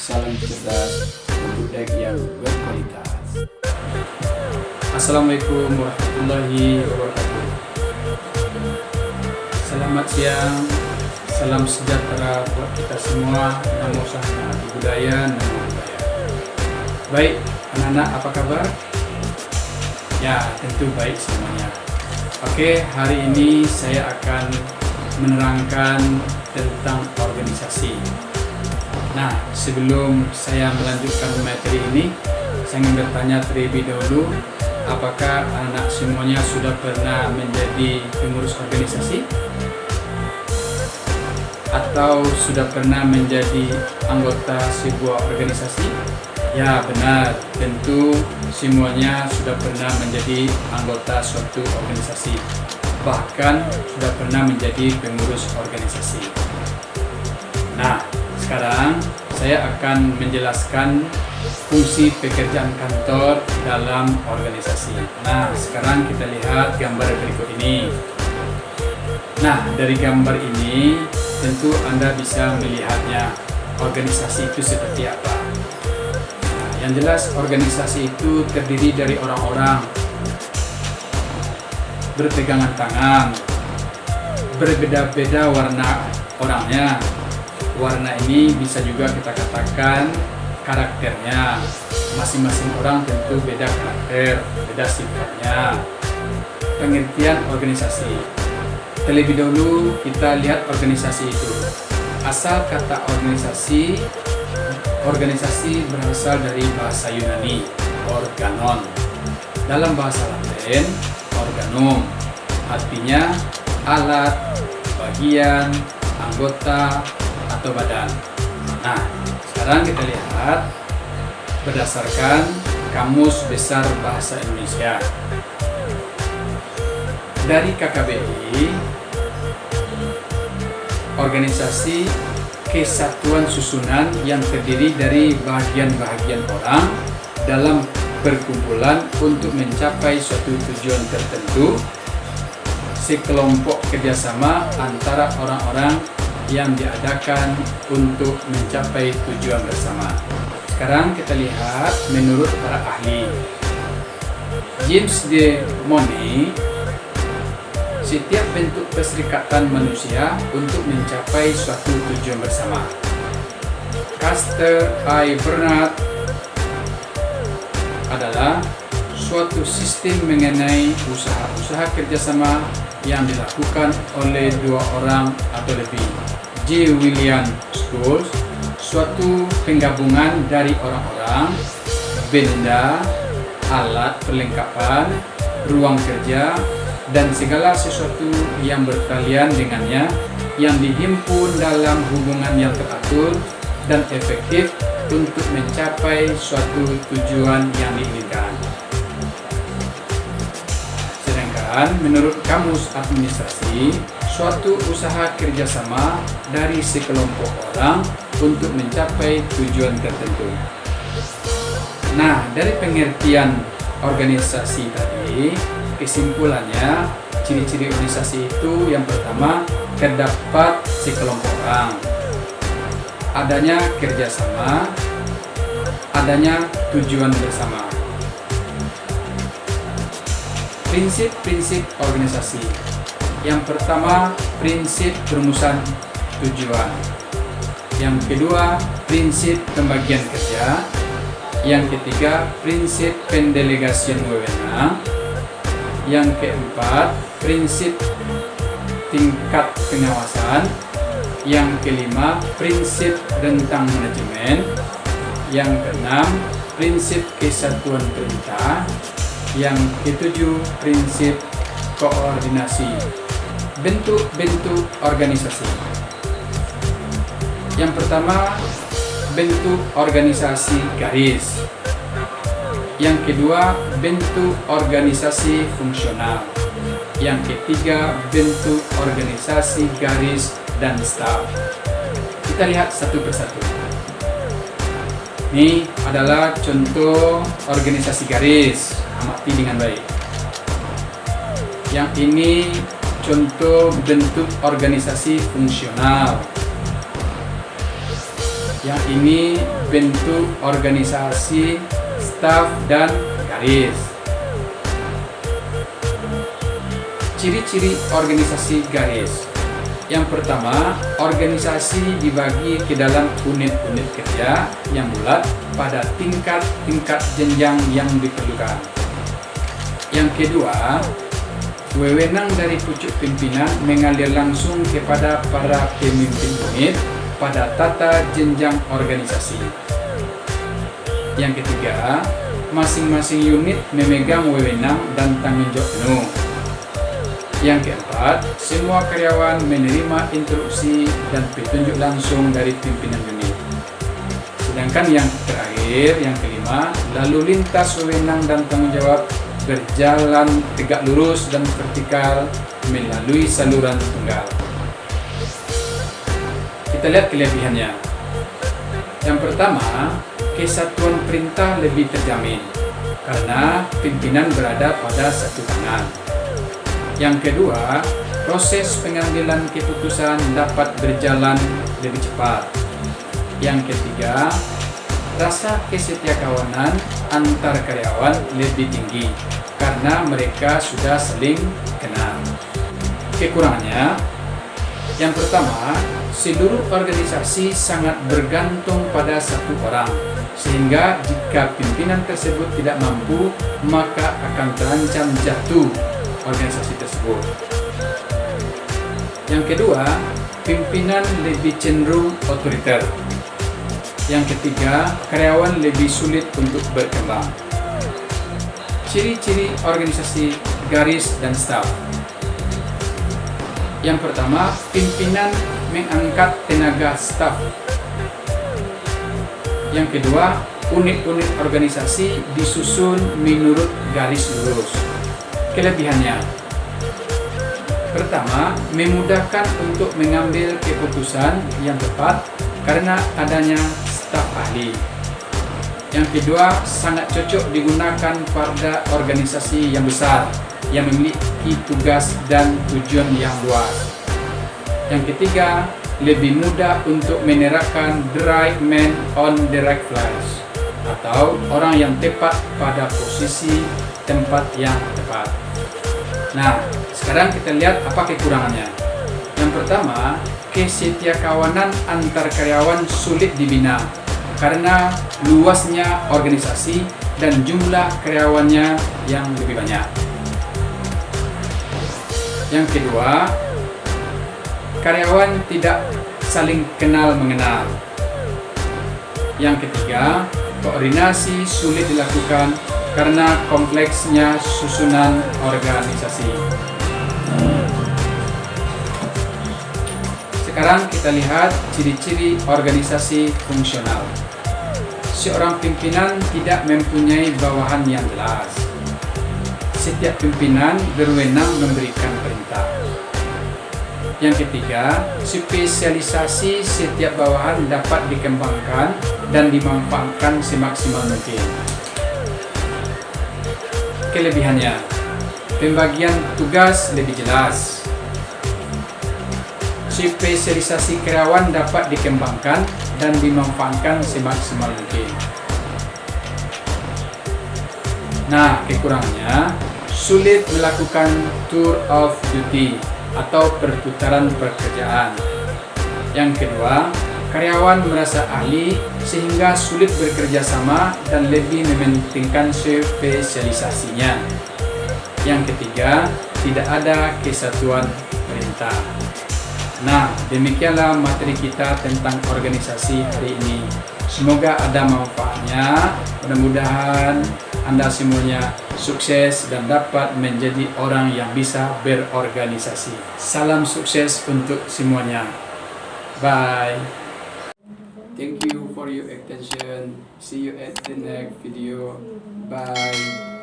salam cerdas, budaya yang berkualitas. Assalamualaikum warahmatullahi wabarakatuh. Selamat siang, salam sejahtera buat kita semua. Namo Sahana Budaya, Namo Budaya. Baik, anak-anak apa kabar? Ya, tentu baik semuanya. Oke, hari ini saya akan menerangkan tentang organisasi. Nah, sebelum saya melanjutkan materi ini, saya ingin bertanya terlebih dahulu, apakah anak semuanya sudah pernah menjadi pengurus organisasi? Atau sudah pernah menjadi anggota sebuah organisasi? Ya, benar, tentu semuanya sudah pernah menjadi anggota suatu organisasi. Bahkan sudah pernah menjadi pengurus organisasi. Nah, sekarang saya akan menjelaskan fungsi pekerjaan kantor dalam organisasi. Nah, sekarang kita lihat gambar berikut ini. Nah, dari gambar ini tentu Anda bisa melihatnya organisasi itu seperti apa. Nah, yang jelas organisasi itu terdiri dari orang-orang berpegangan tangan, berbeda-beda warna orangnya. Warna ini bisa juga kita katakan karakternya. Masing-masing orang tentu beda karakter, beda sifatnya. Pengertian organisasi. Terlebih dahulu kita lihat organisasi itu. Asal kata organisasi berasal dari bahasa Yunani, organon. Dalam bahasa Latin, organum. Artinya alat, bagian, anggota, atau badan. Nah, sekarang kita lihat berdasarkan Kamus Besar Bahasa Indonesia. Dari KKBI, organisasi kesatuan susunan yang terdiri dari bagian-bagian orang dalam perkumpulan untuk mencapai suatu tujuan tertentu, sekelompok kerjasama antara orang-orang yang diadakan untuk mencapai tujuan bersama. Sekarang kita lihat menurut para ahli. James de Money, setiap bentuk perserikatan manusia untuk mencapai suatu tujuan bersama. Custer I. Bernard adalah suatu sistem mengenai usaha-usaha kerjasama yang dilakukan oleh dua orang atau lebih. J. William Schools, suatu penggabungan dari orang-orang, benda, alat perlengkapan, ruang kerja, dan segala sesuatu yang berkaitan dengannya yang dihimpun dalam hubungan yang teratur dan efektif untuk mencapai suatu tujuan yang diinginkan. Menurut Kamus Administrasi, suatu usaha kerjasama dari sekelompok orang untuk mencapai tujuan tertentu. Nah, dari pengertian organisasi tadi, kesimpulannya, ciri-ciri organisasi itu yang pertama, terdapat sekelompok orang, adanya kerjasama, adanya tujuan bersama. Prinsip-prinsip organisasi. Yang pertama, prinsip perumusan tujuan. Yang kedua, prinsip pembagian kerja. Yang ketiga, prinsip pendelegasian wewenang. Yang keempat, prinsip tingkat pengawasan. Yang kelima, prinsip rentang manajemen. Yang keenam, prinsip kesatuan perintah. Yang ketujuh, prinsip koordinasi. Bentuk-bentuk organisasi. Yang pertama, bentuk organisasi garis. Yang kedua, bentuk organisasi fungsional. Yang ketiga, bentuk organisasi garis dan staf. Kita lihat satu persatu. Ini adalah contoh organisasi garis. Amati dengan baik. Yang ini contoh bentuk organisasi fungsional. Yang ini bentuk organisasi, staf, dan garis. Ciri-ciri organisasi garis. Yang pertama, organisasi dibagi ke dalam unit-unit kerja yang bulat pada tingkat-tingkat jenjang yang diperlukan. Yang kedua, wewenang dari pucuk pimpinan mengalir langsung kepada para pemimpin unit pada tata jenjang organisasi. Yang ketiga, masing-masing unit memegang wewenang dan tanggung jawab penuh. Yang keempat, semua karyawan menerima instruksi dan petunjuk langsung dari pimpinan unit. Sedangkan yang terakhir, yang kelima, lalu lintas wewenang dan tanggung jawab berjalan tegak lurus dan vertikal melalui saluran tunggal. Kita lihat kelebihannya. Yang pertama, kesatuan perintah lebih terjamin karena pimpinan berada pada satu tangan. Yang kedua, proses pengambilan keputusan dapat berjalan lebih cepat. Yang ketiga, rasa kesetiakawanan antar karyawan lebih tinggi karena mereka sudah saling kenal. Kekurangannya, yang pertama, seluruh organisasi sangat bergantung pada satu orang, sehingga jika pimpinan tersebut tidak mampu, maka akan terancam jatuh organisasi tersebut. Yang kedua, pimpinan lebih cenderung otoriter. Yang ketiga, karyawan lebih sulit untuk berkembang. Ciri-ciri organisasi garis dan staf. Yang pertama, pimpinan mengangkat tenaga staf. Yang kedua, unit-unit organisasi disusun menurut garis lurus. Kelebihannya, pertama, memudahkan untuk mengambil keputusan yang tepat karena adanya staf ahli. Yang kedua, sangat cocok digunakan pada organisasi yang besar yang memiliki tugas dan tujuan yang luas. Yang ketiga, lebih mudah untuk menerapkan the right man on the right place, atau orang yang tepat pada posisi tempat yang tepat. Nah, sekarang kita lihat apa kekurangannya. Yang pertama, kesetiakawanan antar karyawan sulit dibina karena luasnya organisasi dan jumlah karyawannya yang lebih banyak. Yang kedua, karyawan tidak saling kenal mengenal. Yang ketiga, koordinasi sulit dilakukan karena kompleksnya susunan organisasi. Sekarang kita lihat ciri-ciri organisasi fungsional. Seorang pimpinan tidak mempunyai bawahan yang jelas. Setiap pimpinan berwenang memberikan perintah. Yang ketiga, spesialisasi setiap bawahan dapat dikembangkan dan dimanfaatkan semaksimal mungkin. Kelebihannya, pembagian tugas lebih jelas. Spesialisasi karyawan dapat dikembangkan dan dimanfaatkan semaksimal mungkin. Nah, kekurangannya, sulit melakukan tour of duty atau perputaran pekerjaan. Yang kedua, karyawan merasa ahli sehingga sulit bekerja sama dan lebih mementingkan spesialisasinya. Yang ketiga, tidak ada kesatuan perintah. Nah, demikianlah materi kita tentang organisasi hari ini. Semoga ada manfaatnya. Mudah-mudahan Anda semuanya sukses dan dapat menjadi orang yang bisa berorganisasi. Salam sukses untuk semuanya. Bye. Thank you for your attention. See you at the next video. Bye.